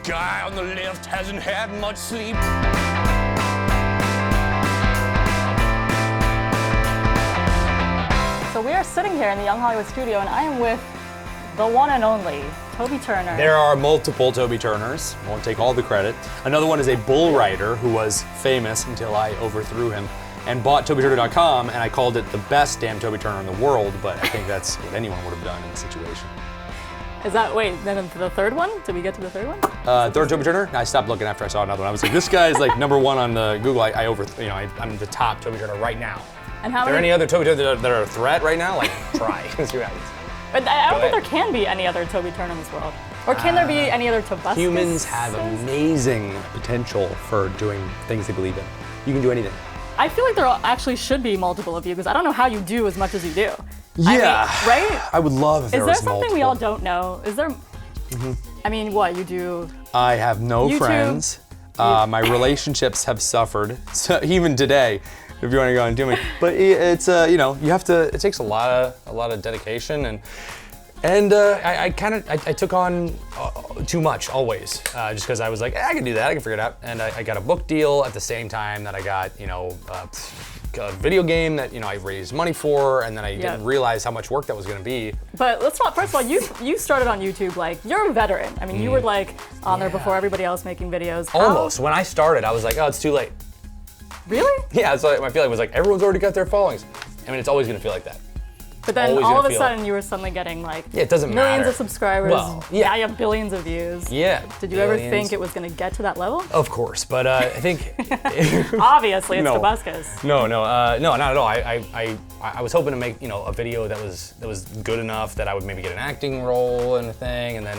guy on the left hasn't had much sleep. So we are sitting here in the Young Hollywood studio, and I am with the one and only Toby Turner. There are multiple Toby Turners. I won't take all the credit. Another one is a bull rider who was famous until I overthrew him and bought TobyTurner.com, and I called it the best damn Toby Turner in the world, but I think that's what anyone would have done in the situation. Is that, wait, then the third one? Did we get to the third one? Third Toby Turner? I stopped looking after I saw another one. I was like, this guy's like #1 on the Google. I'm the top Toby Turner right now. And how Are there any other Toby Turners that are a threat right now? Like, try. See what happens. But I don't think there can be any other Toby Turner in this world. Or can there be any other Tobuscus? Humans have amazing potential for doing things they believe in. You can do anything. I feel like there actually should be multiple of you, because I don't know how you do as much as you do. Yeah. I mean, right? I would love if there was multiple. Is there something we all don't know? Is there, I mean, what, you do? I have no YouTube? friends. My relationships have suffered, so even today, if you want to go and do me. But it's you know, you have to. It takes a lot of dedication, and I took on too much always, just because I was like, I can do that, I can figure it out. And I got a book deal at the same time that I got, you know, a video game that, you know, I raised money for, and then I didn't realize how much work that was going to be. But let's talk, first of all, you started on YouTube, like, you're a veteran. I mean, you were like on there before everybody else making videos. Almost. When I started, I was like, oh, it's too late. Really? Yeah, so my feeling was like, everyone's already got their followings. I mean, it's always going to feel like that. But then all of a sudden you were suddenly getting like it doesn't millions matter. of subscribers. Well, yeah. Now you have billions of views. Yeah. Did you ever think it was going to get to that level? Of course, but I think obviously it's Tobuscus. No, not at all. I was hoping to make, you know, a video that was good enough that I would maybe get an acting role and a thing, and then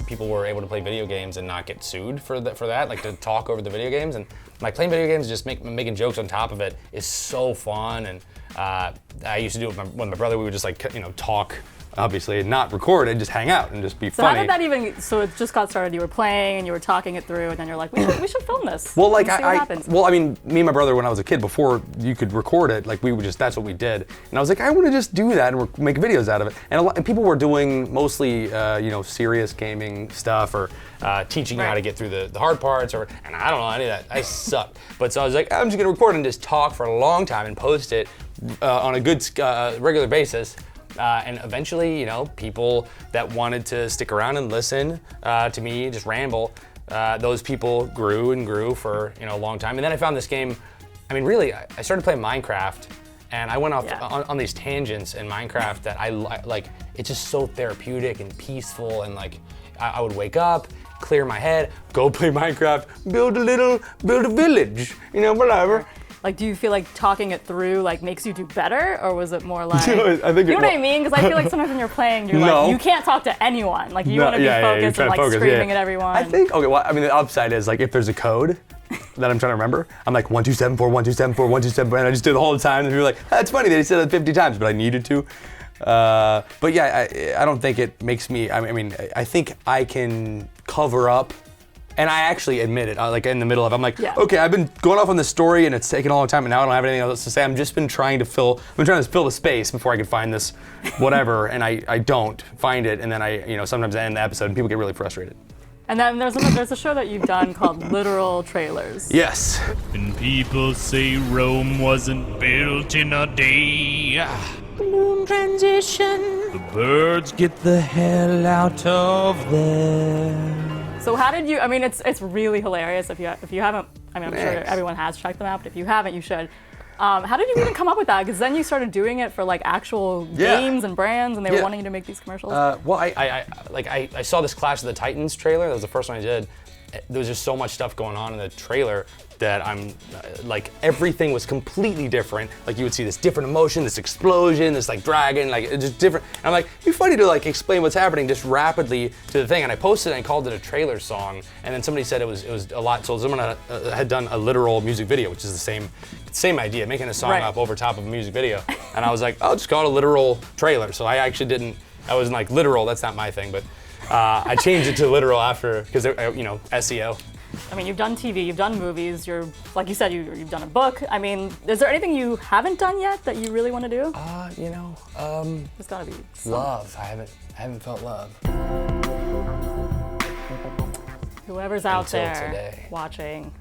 people were able to play video games and not get sued for that, like to talk over the video games. And like playing video games, just making jokes on top of it is so fun. And I used to do it with my brother. We would just like, you know, talk, obviously, and not record and just hang out and just be funny. So how did that even? So it just got started. You were playing and you were talking it through, and then you're like, we should film this. Well, like see what happens. well, I mean, me and my brother, when I was a kid, before you could record it, like we would just, that's what we did. And I was like, I want to just do that and make videos out of it. And people were doing mostly, you know, serious gaming stuff or teaching you how to get through the hard parts, and I don't know any of that. I suck. But so I was like, I'm just gonna record and just talk for a long time and post it on a good regular basis. And eventually, you know, people that wanted to stick around and listen to me just ramble, those people grew and grew for, you know, a long time. And then I found this game. I mean, really, I started playing Minecraft, and I went off on these tangents in Minecraft that I like. It's just so therapeutic and peaceful, and like I would wake up, clear my head, go play Minecraft, build a village, you know, whatever. Like, do you feel like talking it through like makes you do better, or was it more like, I think you know what I mean? Because I feel like sometimes when you're playing, you're like, you can't talk to anyone. Like, you want to be focused and like screaming at everyone. I think, okay, well, I mean, the upside is like if there's a code that I'm trying to remember, I'm like 1274, 1274, 1274, and I just do it the whole time, and you're like, that's funny, they said it 50 times, but I needed to. But yeah, I don't think it makes me, I mean, I think I can cover up. And I actually admit it, like in the middle of it, I'm like, okay, I've been going off on this story and it's taken a long time and now I don't have anything else to say. I've just been trying to fill the space before I could find this whatever, and I don't find it, and then you know, sometimes I end the episode and people get really frustrated. And then there's a show that you've done called Literal Trailers. Yes. And people say Rome wasn't built in a day. Balloon transition. The birds get the hell out of there. So how did you? I mean, it's really hilarious. If you haven't, I mean, I'm sure everyone has checked them out, but if you haven't, you should. How did you even come up with that? Because then you started doing it for like actual games and brands, and they were wanting you to make these commercials. Well, I saw this Clash of the Titans trailer. That was the first one I did. There was just so much stuff going on in the trailer that I'm like, everything was completely different. Like, you would see this different emotion, this explosion, this like dragon, like it's just different. And I'm like, it'd be funny to like explain what's happening just rapidly to the thing. And I posted it and I called it a trailer song. And then somebody said it was a lot. So someone had done a literal music video, which is the same idea, making a song up over top of a music video. And I was like, I'll just call it a literal trailer. So I wasn't like literal, that's not my thing, but I changed it to literal after, because, you know, SEO. I mean, you've done TV, you've done movies, like you said, you've done a book. I mean, is there anything you haven't done yet that you really want to do? You know, there's gotta be love. I haven't felt love. Whoever's out Until there today. watching,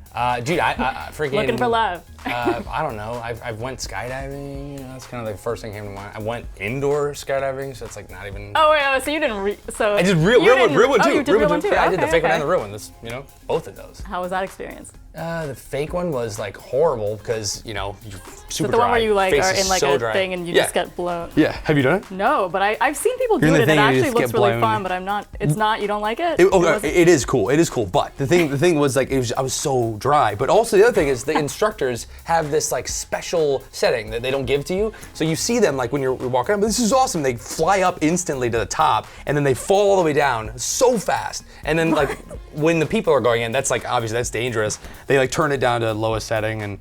Dude, I freaking looking for love. I don't know. I went skydiving. You know, that's kind of the first thing that came to mind. I went indoor skydiving, so it's like not even. Oh wait, so you didn't I did real one too. Oh, you did real one too. Yeah, I did the Okay, fake one okay. and the real one. This, you know, both of those. How was that experience? The fake one was like horrible because you know you're super Is it the one dry. where you like Face are is in like so a dry. thing and you Yeah. just get blown? Yeah. Have you done it? No, but I've seen people You're do in it. the It thing and you actually just looks get really blown. fun, but I'm not. It's not. You don't like it? It is cool. It is cool. But the thing was like I was so dry. But also the other thing is the instructors have this like special setting that they don't give to you. So you see them like when you're walking up. This is awesome. They fly up instantly to the top and then they fall all the way down so fast. And then like when the people are going in, that's like obviously that's dangerous. They like turn it down to the lowest setting and.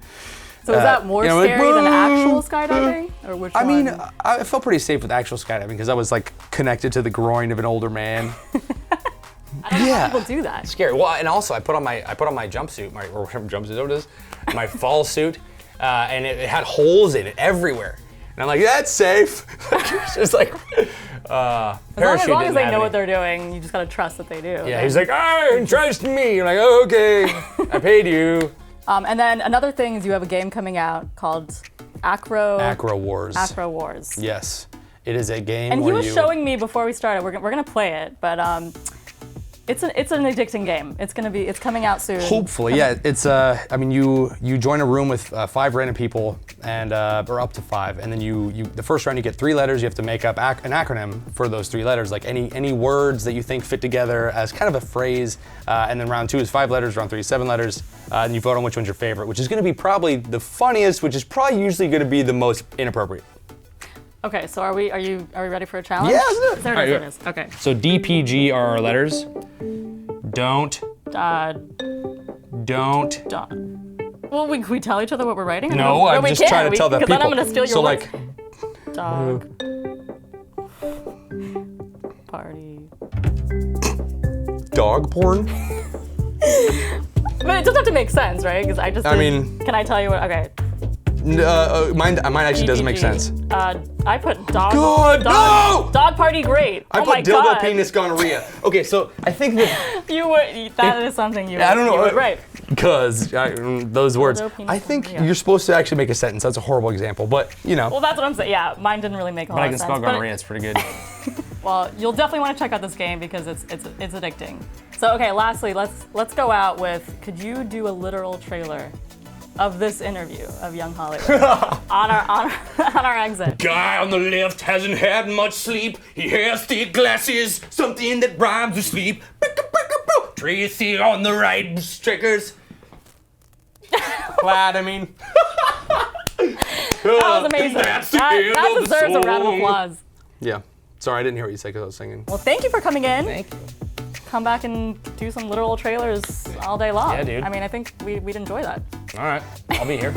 So is that more you know, like, scary than actual skydiving, or which I one? mean, I felt pretty safe with actual skydiving because I was like connected to the groin of an older man. I don't know how people do that. Scary. Well, and also I put on my jumpsuit, or whatever jumpsuit it is, my fall suit, and it had holes in it everywhere. And I'm like, that's safe. It's just like, As long as they know what they're doing, you just gotta trust that they do. Yeah, he's like, trust me. You're like, oh, okay, I paid you. And then another thing is you have a game coming out called Acro Wars. Acro Wars. Yes, it is a game. And he where was you... showing me before we started. We're gonna play it, but it's an addicting game. It's coming out soon. Hopefully, yeah. It's I mean, you join a room with 5 random people, and or up to 5, and then you the first round you get 3 letters. You have to make up an acronym for those 3 letters, like any words that you think fit together as kind of a phrase. And then round 2 is 5 letters. Round 3 is 7 letters. And you vote on which one's your favorite, which is going to be probably the funniest, which is probably usually going to be the most inappropriate. Okay, so are we ready for a challenge? Yeah, let's do it. There All right, it is. Okay. So DPG are our letters. Don't. Well, can we tell each other what we're writing? No, I'm just trying to tell the people. Because then I'm gonna steal your so words. like, Dog. Party. dog porn. But it doesn't have to make sense, right? Because I mean- Can I tell you what? Okay. Mine actually doesn't make DPG. senis. I put dog. God, no! Dog party great. I Oh put my dildo God. penis gonorrhea. Okay, so I think that You would. That is something you. I don't know. You would, right. Because those words. Dildo penis I think gonorrhea. you're supposed to actually make a sentence. That's a horrible example, but you know. Well, that's what I'm saying. Yeah, mine didn't really make a lot of sense. It's pretty good. Well, you'll definitely want to check out this game because it's addicting. So okay, lastly, let's go out with. Could you do a literal trailer of this interview of Young Hollywood on our exit? Guy on the left hasn't had much sleep. He has thick glasses, something that rhymes with sleep. Tracy on the right, triggers. Glad, I mean. That was amazing. That deserves a round of applause. Yeah. Sorry, I didn't hear what you said because I was singing. Well, thank you for coming in. Thank you. Come back and do some literal trailers all day long. Yeah, dude. I mean, I think we'd enjoy that. All right, I'll be here.